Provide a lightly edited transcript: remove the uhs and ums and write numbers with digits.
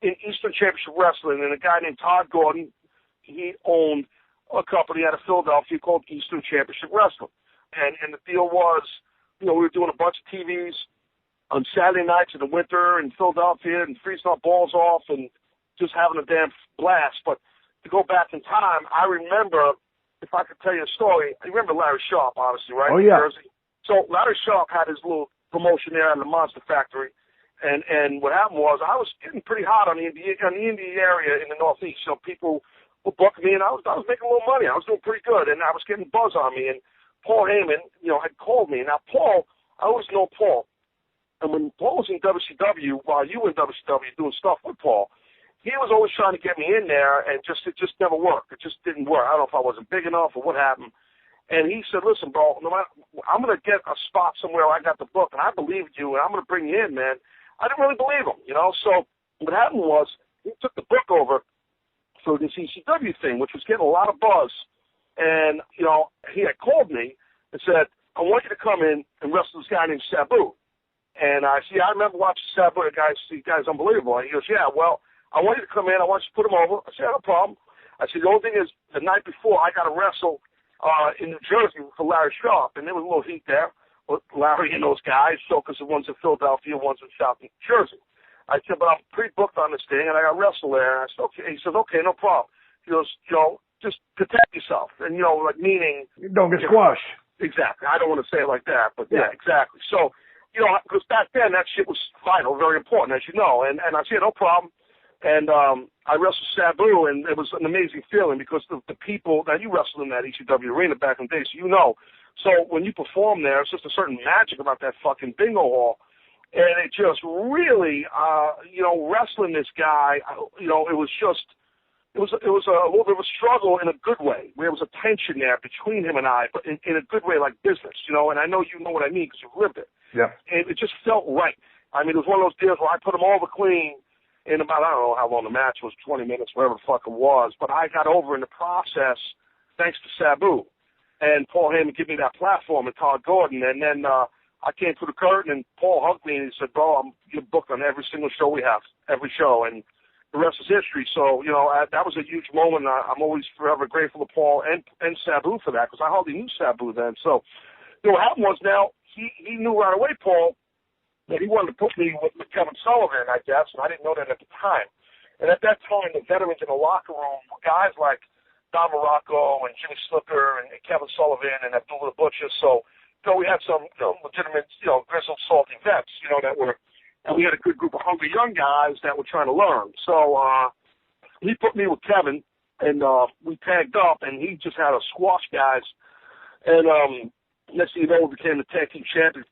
in Eastern Championship Wrestling, and a guy named Todd Gordon, he owned a company out of Philadelphia called Eastern Championship Wrestling. And the deal was, we were doing a bunch of TVs on Saturday nights in the winter in Philadelphia and freezing our balls off and just having a damn blast. But to go back in time, I remember, if I could tell you a story, you remember Larry Sharp, obviously, right? Oh, yeah. New Jersey. So Larry Sharp had his little promotion there in the Monster Factory. And what happened was I was getting pretty hot on the indie area in the Northeast. People were booking me, and I was making a little money. I was doing pretty good, and I was getting buzz on me. And Paul Heyman, had called me. Now, Paul, I always know Paul. And when Paul was in WCW, while you were in WCW doing stuff with Paul, he was always trying to get me in there, and it just never worked. It just didn't work. I don't know if I wasn't big enough or what happened. And he said, listen, bro, I'm going to get a spot somewhere where I got the book, and I believe you, and I'm going to bring you in, man. I didn't really believe him, So what happened was he took the book over for this ECW thing, which was getting a lot of buzz. And, he had called me and said, I want you to come in and wrestle this guy named Sabu. And I said, I remember watching Sabu. The guy's unbelievable. And he goes, yeah, well, I want you to come in. I want you to put him over. I said, no problem. I said, the only thing is the night before I got to wrestle in New Jersey for Larry Sharp. And there was a little heat there. Larry and those guys, because the one's in Philadelphia, one's in South New Jersey. I said, but I'm pre-booked on this thing, and I got to wrestle there. And I said, okay. He says, okay, no problem. He goes, just protect yourself. And, meaning. Don't get squashed. Exactly. I don't want to say it like that, but yeah, exactly. So, because back then that shit was vital, very important, as you know. And I said, no problem. And I wrestled Sabu, and it was an amazing feeling because the people, now you wrestled in that ECW arena back in the day, so So when you perform there, it's just a certain magic about that fucking bingo hall. And it just really, wrestling this guy, it was a little bit of a struggle in a good way. There was a tension there between him and I, but in a good way, like business, and I know you know what I mean because you've lived it. Yeah. And it just felt right. I mean, it was one of those deals where I put him over clean in about, I don't know how long the match was, 20 minutes, whatever the fuck it was, but I got over in the process thanks to Sabu. And Paul Heyman gave me that platform and Todd Gordon. And then I came through the curtain, and Paul hugged me, and he said, bro, you're booked on every single show we have, every show. And the rest is history. So, that was a huge moment. I'm always forever grateful to Paul and Sabu for that, because I hardly knew Sabu then. So, what happened was now, he knew right away, Paul, that he wanted to put me with Kevin Sullivan, I guess, and I didn't know that at the time. And at that time, the veterans in the locker room were guys like Don Morocco and Jimmy Slipper and Kevin Sullivan and Abdullah the Butcher. So, we had some legitimate, grizzled, salty vets, that were, and we had a good group of hungry young guys that were trying to learn. So he put me with Kevin, and we tagged up, and he just had a squash guys. And next thing you know, we became the tag team champions